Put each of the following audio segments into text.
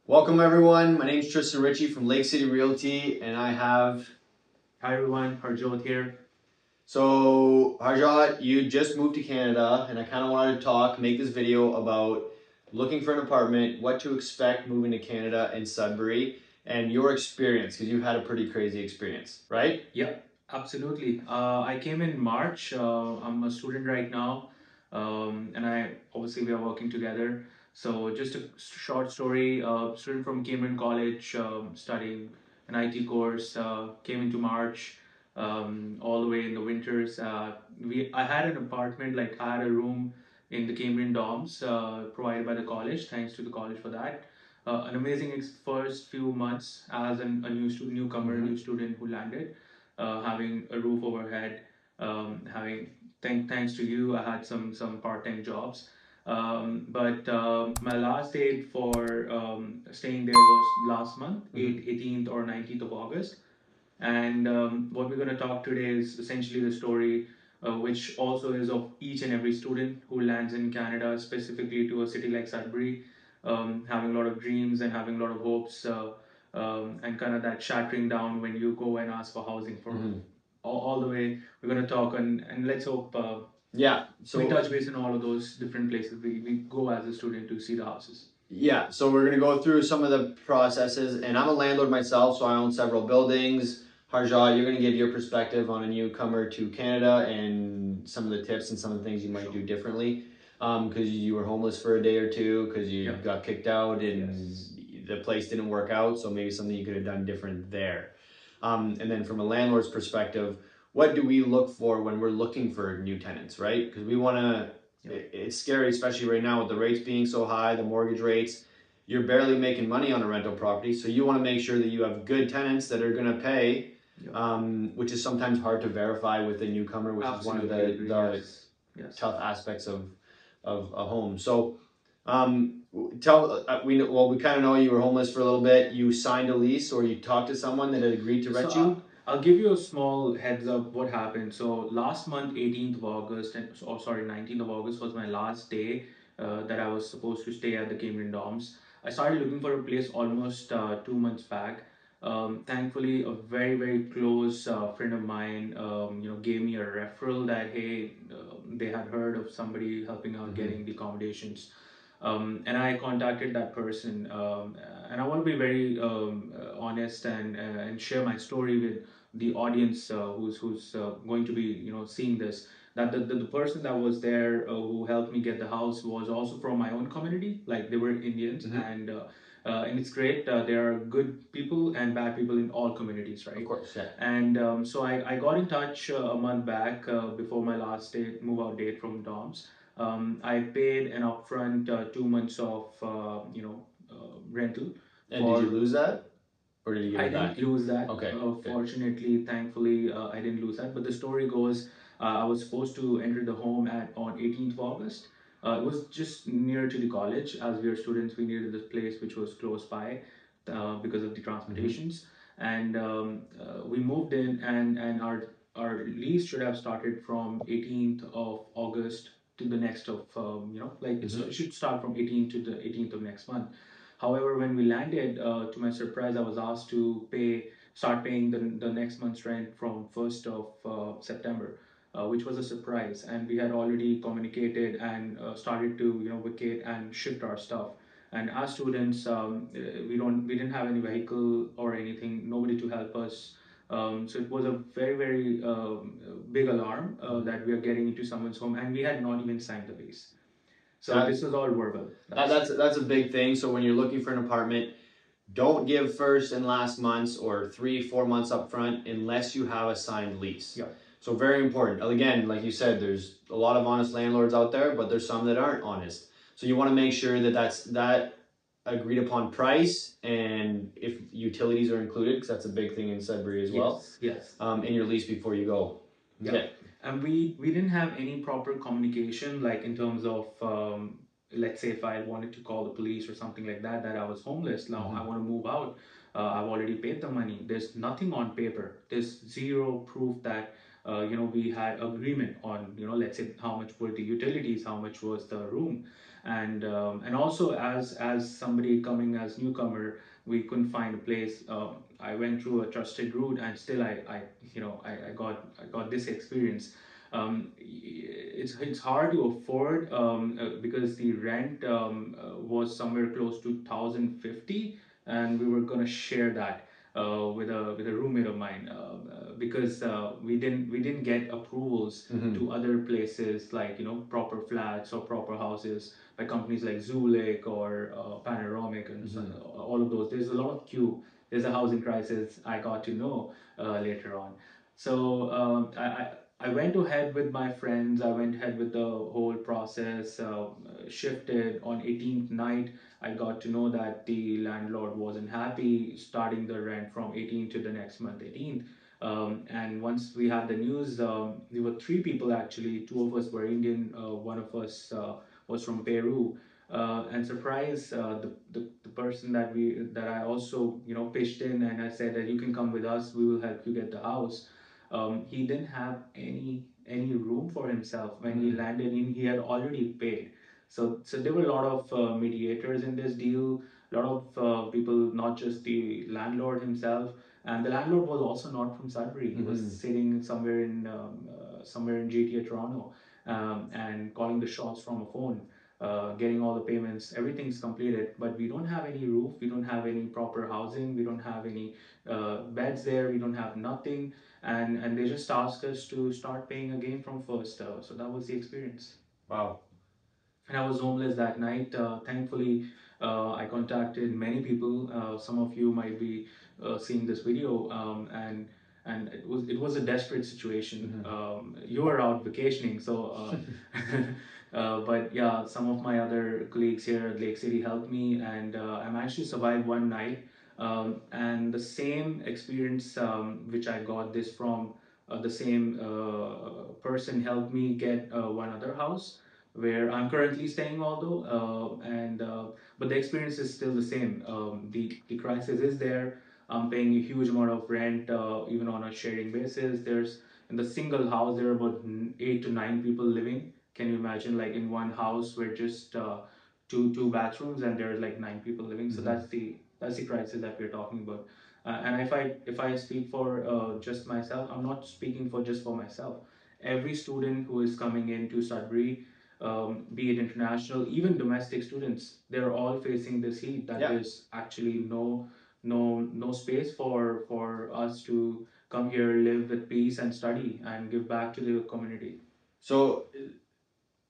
Welcome everyone. My name is Tristan Ritchie from Lake City Realty, and I have. Hi everyone, Harjot here. So Harjot, you just moved to Canada, and I kind of wanted to make this video about looking for an apartment, what to expect moving to Canada and Sudbury, and your experience because you've had a pretty crazy experience, right? Yep, absolutely. I came in March. I'm a student right now, and I obviously we are working together. So just a short story. Student from Cambridge College, studying an IT course. Came into March, all the way in the winters. I had an apartment, like I had a room in the Cambridge dorms, provided by the college. Thanks to the college for that. An amazing first few months as a newcomer, Mm-hmm. new student who landed, having a roof overhead, having thanks to you, I had some part-time jobs. But my last date for staying there was last month, Mm-hmm. 18th or 19th of August. And what we're going to talk today is essentially the story, which also is of each and every student who lands in Canada, specifically to a city like Sudbury, having a lot of dreams and having a lot of hopes, and kind of that shattering down when you go and ask for housing for Mm-hmm. all the way. We're going to talk, and let's hope Yeah. we So touch base in all of those different places we go as a student to see the houses. Yeah, so we're gonna go through some of the processes, and I'm a landlord myself, so I own several buildings. Harjot, you're gonna give your perspective on a newcomer to Canada and some of the tips and some of the things you might do differently, because you were homeless for a day or two, because you Yep. got kicked out and Yes. the place didn't work out, so maybe something you could have done different there. And then from a landlord's perspective, what do we look for when we're looking for new tenants, right? Because we want to it's scary, especially right now with the rates being so high, the mortgage rates. You're barely making money on a rental property, so you want to make sure that you have good tenants that are going to pay, Yep. which is sometimes hard to verify with a newcomer, which is one of Absolutely agree. the Yes. Yes. tough aspects of a home. So, tell we kind of know you were homeless for a little bit. You signed a lease, or you talked to someone that had agreed to So rent you. I'll give you a small heads up what happened. So last month, 18th of August, or sorry, 19th of August was my last day that I was supposed to stay at the Cambridge dorms. I started looking for a place almost 2 months back. Thankfully, a very close friend of mine, gave me a referral that hey, they had heard of somebody helping out Mm-hmm. getting the accommodations. And I contacted that person, and I want to be very honest and share my story with the audience who's going to be seeing this. That the person that was there who helped me get the house was also from my own community, like they were Indians, Mm-hmm. and it's great. There are good people and bad people in all communities, Of right? course, yeah. And so I got in touch a month back before my last date, move out date from dorms. I paid an upfront 2 months of rental And did you for. lose that, or did you get I it back? didn't lose that. Okay, good. Fortunately, thankfully, I didn't lose that. But the story goes, I was supposed to enter the home at on 18th of August. It was just near to the college. As we are students, we needed this place which was close by because of the Mm-hmm. transportations. And we moved in, and our lease should have started from 18th of August to the next of like Mm-hmm. it should start from 18th to the 18th of next month. However, when we landed, to my surprise, I was asked to start paying the next month's rent from 1st of September, which was a surprise. And we had already communicated and started to vacate and shift our stuff. And as students, we didn't have any vehicle or anything, nobody to help us. So it was a very big alarm Mm-hmm. that we are getting into someone's home, and we had not even signed the lease. So That, this was all verbal. that That's that's a big thing. So when you're looking for an apartment, don't give first and last months or 3-4 months up front unless you have a signed lease. yeah. So very important. Again, like you said, there's a lot of honest landlords out there, but there's some that aren't honest. So you want to make sure that that agreed upon price, and if utilities are included, because that's a big thing in Sudbury as well, Yes, yes. in your lease before you go. Yeah. Okay. And we didn't have any proper communication, like in terms of, let's say if I wanted to call the police or something like that, that I was homeless, now I Mm-hmm. want to move out. I've already paid the money. There's nothing on paper. There's zero proof that we had agreement on, let's say how much were the utilities, how much was the room, and also as somebody coming as newcomer, we couldn't find a place. I went through a trusted route, and still I got this experience. It's hard to afford, because the rent was somewhere close to 1,050, and we were gonna share that with a roommate of mine, because we didn't get approvals to other places, like proper flats or proper houses by companies like Zulik or Panoramic, and all of those. There's a lot of queue. There's a housing crisis, I got to know later on. So I went ahead with my friends. I went ahead with the whole process. Shifted on 18th night. I got to know that the landlord wasn't happy starting the rent from 18th to the next month 18th. And once we had the news, there were three people actually. Two of us were Indian. One of us was from Peru. And surprise, the person that I also pitched in, and I said that you can come with us. We will help you get the house. He didn't have any room for himself when he landed in. He had already paid, so there were a lot of mediators in this deal. A lot of people, not just the landlord himself, and the landlord was also not from Sudbury. He was sitting somewhere in GTA Toronto, and calling the shots from a phone. Getting all the payments, everything's completed, but we don't have any roof, we don't have any proper housing, we don't have any beds there, we don't have nothing, and they just asked us to start paying again from first. So that was the experience. Wow. And I was homeless that night. Thankfully, I contacted many people. Some of you might be seeing this video, and it was a desperate situation. You were out vacationing, so but yeah, some of my other colleagues here at Lake City helped me, and I managed to survive one night. And the same experience, which I got this from, the same person helped me get one other house where I'm currently staying, although, and but the experience is still the same. The crisis is there. I'm paying a huge amount of rent, even on a sharing basis. There's in the single house there are about 8 to 9 people living. Can you imagine, like in one house where just two bathrooms and there's like 9 people living? So that's the crisis that we're talking about. And if I speak for just myself, I'm not speaking for just for myself. Every student who is coming into Sudbury, be it international, even domestic students, they're all facing this heat that there's actually no space for us to come here, live with peace, and study and give back to the community. So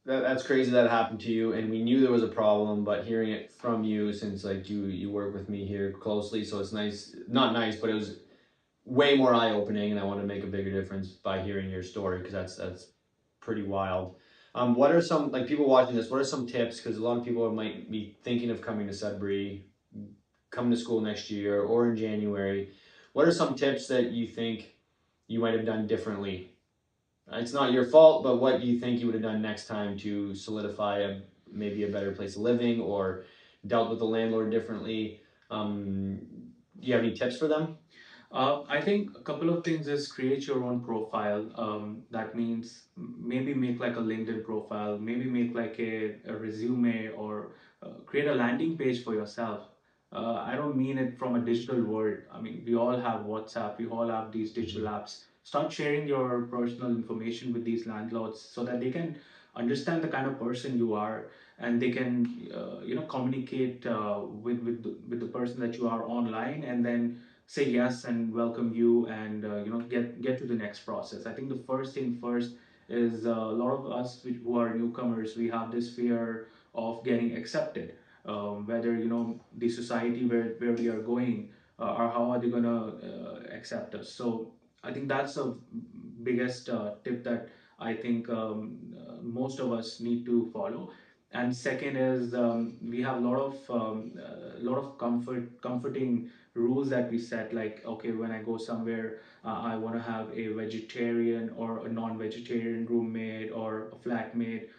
that's crazy that happened to you, and we knew there was a problem, but hearing it from you, since like you work with me here closely, so it's nice, not nice, but it was way more eye-opening, and I want to make a bigger difference by hearing your story, because that's pretty wild. What are some, like, people watching this, what are some tips, because a lot of people might be thinking of coming to Sudbury, coming to school next year or in January. What are some tips that you think you might have done differently? It's not your fault, but what do you think you would have done next time to solidify maybe a better place of living, or dealt with the landlord differently? Do you have any tips for them? I think a couple of things is create your own profile. That means maybe make like a LinkedIn profile, maybe make like a resume, or create a landing page for yourself. I don't mean it from a digital world. I mean, we all have WhatsApp, we all have these digital apps. Start sharing your personal information with these landlords so that they can understand the kind of person you are, and they can communicate with the person that you are online, and then say yes and welcome you, and get to the next process. I think the first thing first is, a lot of us who are newcomers, we have this fear of getting accepted, whether the society where we are going, or how are they gonna accept us. So I think that's the biggest tip that I think most of us need to follow. And second is, we have a lot of comforting rules that we set, like, okay, when I go somewhere, I want to have a vegetarian or a non-vegetarian roommate or a flatmate,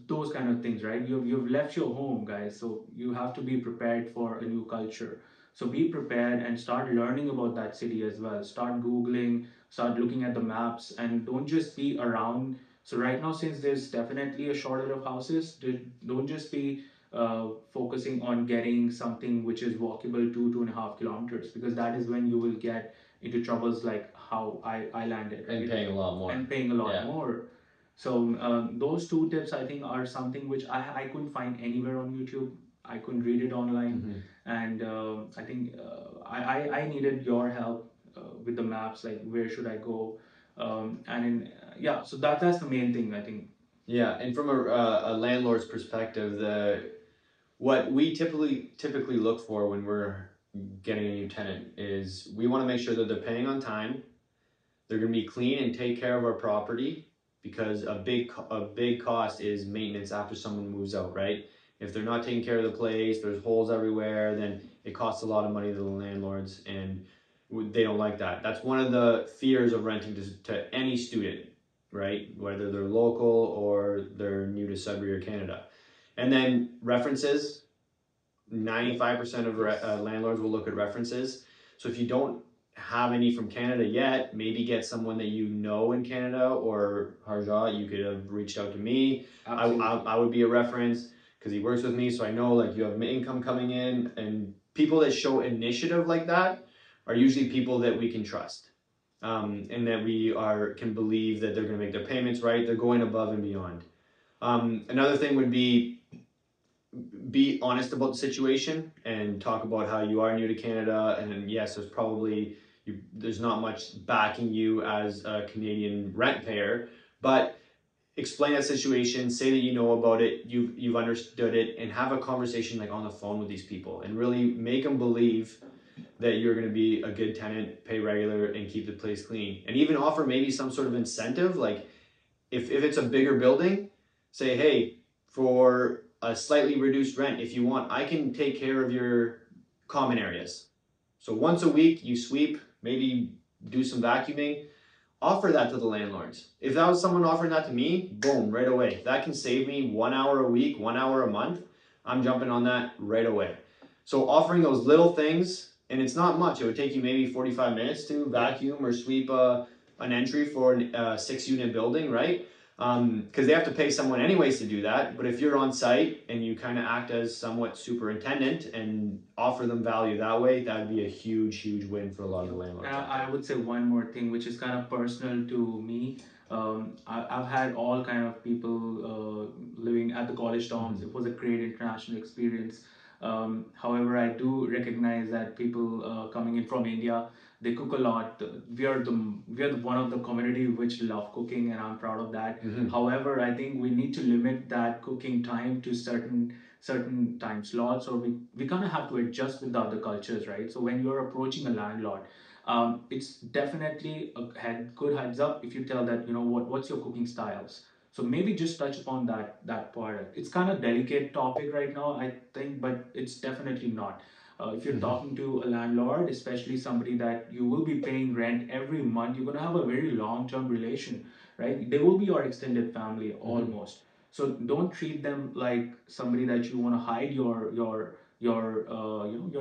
those kind of things, right? You've left your home, guys, so you have to be prepared for a new culture. So be prepared and start learning about that city as well. Start Googling, start looking at the maps, and don't just be around. So right now, since there's definitely a shortage of houses, don't just be focusing on getting something which is walkable 2.5 kilometers, because that is when you will get into troubles like how I landed, And right? paying a lot more. And paying a lot Yeah. more. So those two tips I think are something which I couldn't find anywhere on YouTube. I couldn't read it online, and I think I needed your help with the maps, like where should I go, and yeah. So that's the main thing I think. Yeah, and from a landlord's perspective, what we typically look for when we're getting a new tenant is we want to make sure that they're paying on time, they're going to be clean and take care of our property, because a big cost is maintenance after someone moves out, right? If they're not taking care of the place, there's holes everywhere, then it costs a lot of money to the landlords, and they don't like that. That's one of the fears of renting to any student, right? Whether they're local or they're new to Sudbury or Canada. And then references, 95% of landlords will look at references. So if you don't have any from Canada yet, maybe get someone that you know in Canada, or Harjot, you could have reached out to me. I would be a reference because he works with me, so I know like you have income coming in, and people that show initiative like that are usually people that we can trust, and that we can believe that they're going to make their payments right. They're going above and beyond. Another thing would be honest about the situation and talk about how you are new to Canada, and yes, there's not much backing you as a Canadian rent payer, but explain that situation, say that you know about it, you've understood it, and have a conversation like on the phone with these people, and really make them believe that you're going to be a good tenant, pay regular, and keep the place clean, and even offer maybe some sort of incentive, like if it's a bigger building, say, hey, for a slightly reduced rent, if you want, I can take care of your common areas. So once a week, you sweep, maybe do some vacuuming, offer that to the landlords. If that was someone offering that to me, boom, right away. If that can save me 1 hour a week, 1 hour a month, I'm jumping on that right away. So offering those little things, and it's not much. It would take you maybe 45 minutes to vacuum or sweep an entry for a 6-unit building, right? Because they have to pay someone anyways to do that. But if you're on site and you kind of act as somewhat superintendent and offer them value that way, that would be a huge win for a lot of the landlords. I would say one more thing, which is kind of personal to me. I've had all kind of people living at the college dorms. It was a great international experience. However, I do recognize that people coming in from India, they cook a lot. We are the one of the community which love cooking, and I'm proud of that. However, I think we need to limit that cooking time to certain time slots, or we kind of have to adjust with the other cultures, right? So when you're approaching a landlord, it's definitely good heads up if you tell that, what's your cooking styles. So maybe just touch upon that part. It's kind of delicate topic right now, I think, but it's definitely not. If you're talking to a landlord, especially somebody that you will be paying rent every month, you're gonna have a very long-term relation, right? They will be your extended family almost. So don't treat them like somebody that you want to hide your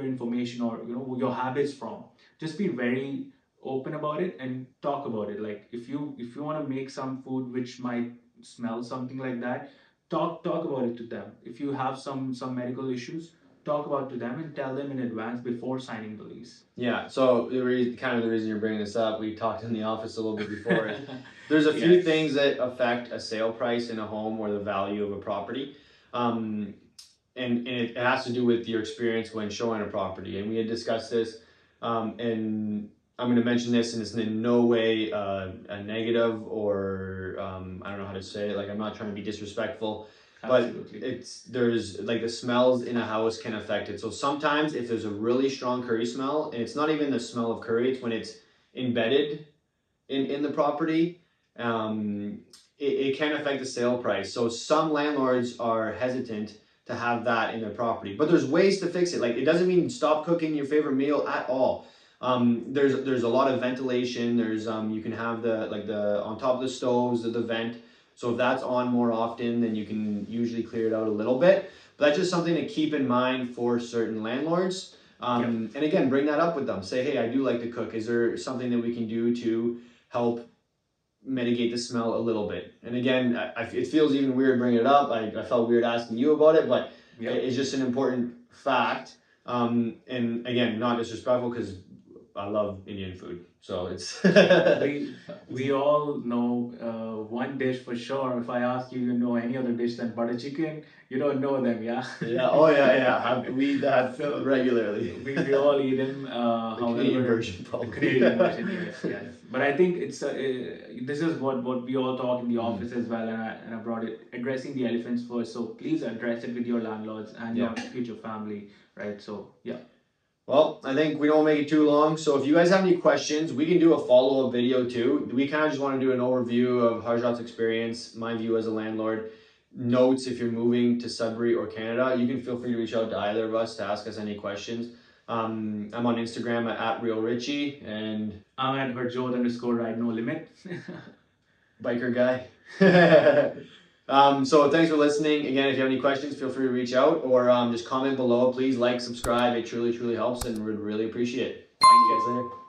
information, or your habits from. Just be very open about it and talk about it. Like if you want to make some food which might smell something like that, talk about it to them. If you have some medical issues, talk about to them and tell them in advance before signing the lease. Yeah, so the reason you're bringing this up, we talked in the office a little bit before, is there's a few things that affect a sale price in a home or the value of a property. And it has to do with your experience when showing a property. And we had discussed this, and I'm going to mention this, and it's in no way a negative, or I don't know how to say it. Like, I'm not trying to be disrespectful, Absolutely. but there's like the smells in a house can affect it. So sometimes if there's a really strong curry smell, and it's not even the smell of curry, it's when it's embedded in the property, it can affect the sale price. So some landlords are hesitant to have that in their property, but there's ways to fix it. Like, it doesn't mean stop cooking your favorite meal at all. There's a lot of ventilation. There's you can have the on top of the stoves, the vent. So if that's on more often, then you can usually clear it out a little bit. But that's just something to keep in mind for certain landlords. And again, bring that up with them. Say, hey, I do like to cook. Is there something that we can do to help mitigate the smell a little bit? And again, it feels even weird bringing it up. I felt weird asking you about it, but it's just an important fact. And again, not disrespectful, because I love Indian food. So it's we all know one dish for sure. If I ask you, you know any other dish than butter chicken, you don't know them, yeah. Yeah. Oh yeah. We eat that So, regularly. we all eat them. The Canadian version, probably. The Canadian version, yes. But I think it's this is what we all talk in the office as well, and I brought it, addressing the elephants first. So please address it with your landlords and your future family, right? So yeah. Well, I think we don't make it too long. So if you guys have any questions, we can do a follow-up video too. We kind of just want to do an overview of Harjot's experience, my view as a landlord, notes if you're moving to Sudbury or Canada. You can feel free to reach out to either of us to ask us any questions. I'm on Instagram at Ritchie, and I'm at Harjot _ride no limit. Biker guy. So thanks for listening. Again, if you have any questions, feel free to reach out, or just comment below. Please like, subscribe. It truly helps, and we'd really appreciate it. Thank you guys later.